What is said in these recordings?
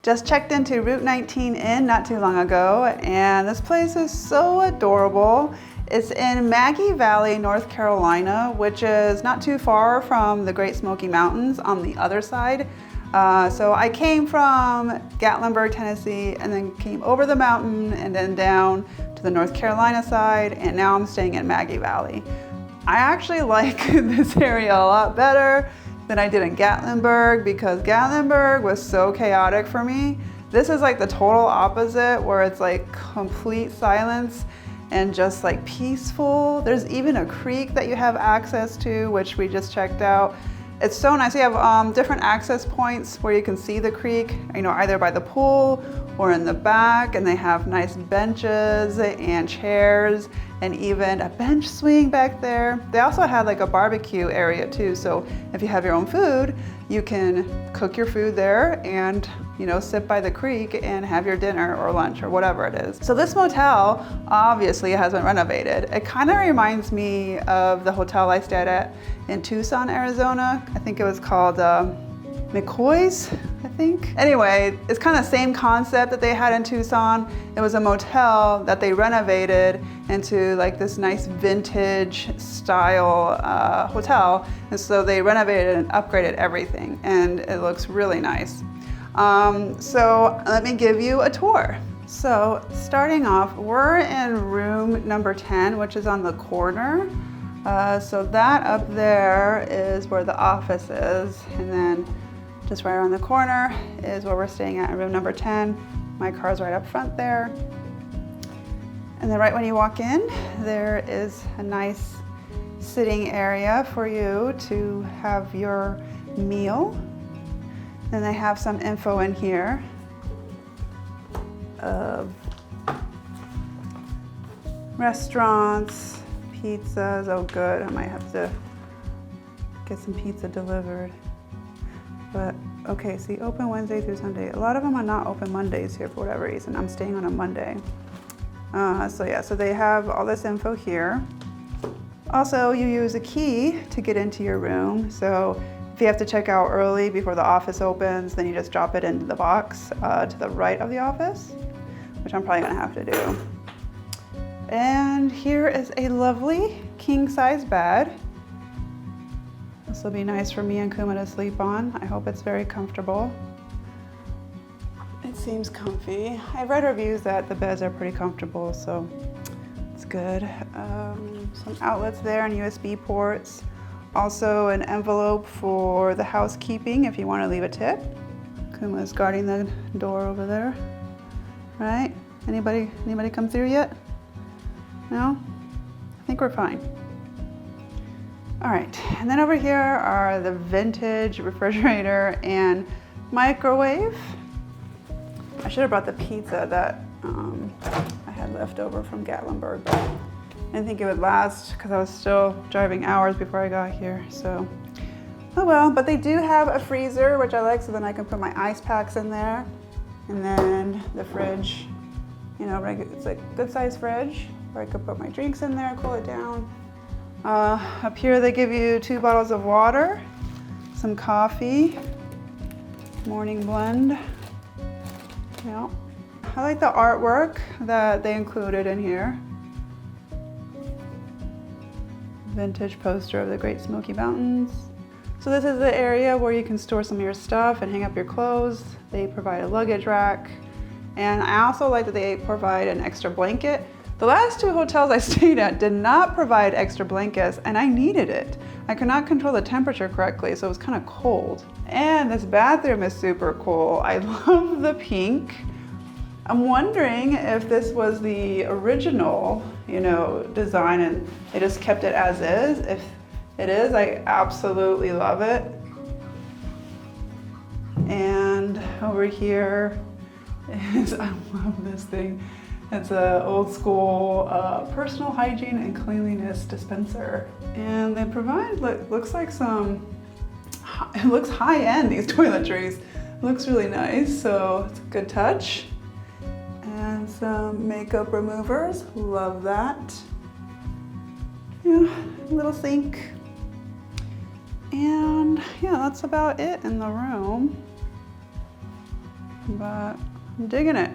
Just checked into Route 19 Inn not too long ago, and this place is so adorable. It's in Maggie Valley, North Carolina, which is not too far from the Great Smoky Mountains on the other side. So I came from Gatlinburg, Tennessee, and then came over the mountain and then down to the North Carolina side, and now I'm staying in Maggie Valley. I actually like this area a lot better than I did in Gatlinburg because Gatlinburg was so chaotic for me. This is like the total opposite, where it's like complete silence and just like peaceful. There's even a creek that you have access to, which we just checked out. It's so nice. You have different access points where you can see the creek, either by the pool or in the back, and they have nice benches and chairs and even a bench swing back there. They also had like a barbecue area too, so if you have your own food, you can cook your food there and sit by the creek and have your dinner or lunch or whatever it is. So this motel obviously has been renovated. It kind of reminds me of the hotel I stayed at in Tucson, Arizona. I think it was called McCoy's, I think. Anyway, it's kind of the same concept that they had in Tucson. It was a motel that they renovated into like this nice vintage style hotel. And so they renovated and upgraded everything, and it looks really nice. So let me give you a tour. So starting off, we're in room number 10, which is on the corner. So that up there is where the office is, and then just right around the corner is where we're staying at in room number 10. My car's right up front there. And then right when you walk in, there is a nice sitting area for you to have your meal. Then they have some info in here of restaurants, pizzas. Oh good, I might have to get some pizza delivered. But okay, see, open Wednesday through Sunday. A lot of them are not open Mondays here for whatever reason. I'm staying on a Monday. So they have all this info here. Also, you use a key to get into your room. So if you have to check out early before the office opens, then you just drop it into the box to the right of the office, which I'm probably gonna have to do. And here is a lovely king-size bed. This will be nice for me and Kuma to sleep on. I hope it's very comfortable. It seems comfy. I've read reviews that the beds are pretty comfortable, so it's good. Some outlets there and USB ports. Also an envelope for the housekeeping if you want to leave a tip. Kuma's guarding the door over there. Right? Anybody come through yet? No? I think we're fine. All right, and then over here are the vintage refrigerator and microwave. I should have brought the pizza that I had left over from Gatlinburg, but I didn't think it would last because I was still driving hours before I got here, so oh well. But they do have a freezer, which I like, so then I can put my ice packs in there. And then the fridge, it's like a good sized fridge where I could put my drinks in there, cool it down. Up here they give you 2 bottles of water, some coffee, morning blend. Yeah. I like the artwork that they included in here. Vintage poster of the Great Smoky Mountains. So this is the area where you can store some of your stuff and hang up your clothes. They provide a luggage rack. And I also like that they provide an extra blanket. The last 2 hotels I stayed at did not provide extra blankets, and I needed it. I could not control the temperature correctly, so it was kind of cold. And this bathroom is super cool. I love the pink. I'm wondering if this was the original, design and they just kept it as is. If it is, I absolutely love it. And over here is, I love this thing. It's an old school personal hygiene and cleanliness dispenser. And they provide, looks like it looks high end, these toiletries. It looks really nice, so it's a good touch. And some makeup removers, love that. Yeah, little sink. And yeah, that's about it in the room. but I'm digging it.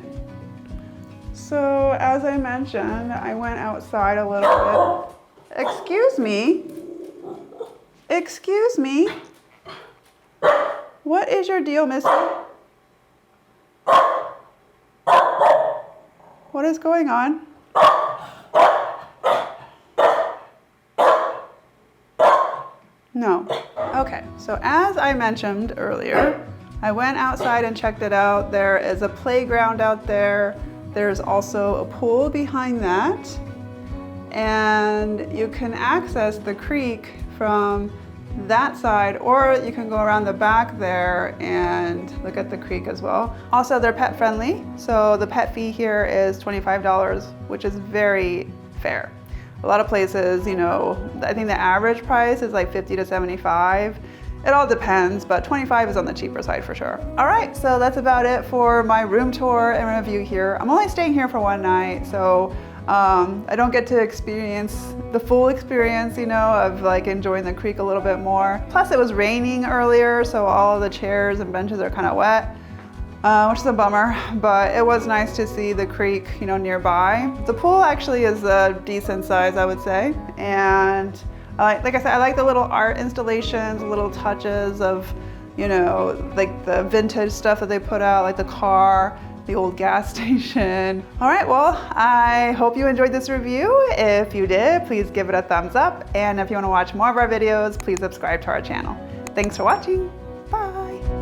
So as I mentioned, I went outside a little bit. Excuse me. Excuse me. What is your deal, Missy? What is going on? No. Okay, so as I mentioned earlier, I went outside and checked it out. There is a playground out there. There's also a pool behind that. And you can access the creek from that side, or you can go around the back there and look at the creek as well. Also, they're pet friendly. So the pet fee here is $25, which is very fair. A lot of places, you know, I think the average price is like 50 to 75. It all depends, but 25 is on the cheaper side for sure. All right, so that's about it for my room tour and review here. I'm only staying here for one night, so I don't get to experience the full experience, you know, of like enjoying the creek a little bit more. Plus it was raining earlier, so all of the chairs and benches are kind of wet. Which is a bummer, but it was nice to see the creek, you know, nearby. The pool actually is a decent size, I would say. And like I said, I like the little art installations, little touches of, you know, like the vintage stuff that they put out, like the car, the old gas station. All right, well, I hope you enjoyed this review. If you did, please give it a thumbs up. And if you want to watch more of our videos, please subscribe to our channel. Thanks for watching. Bye.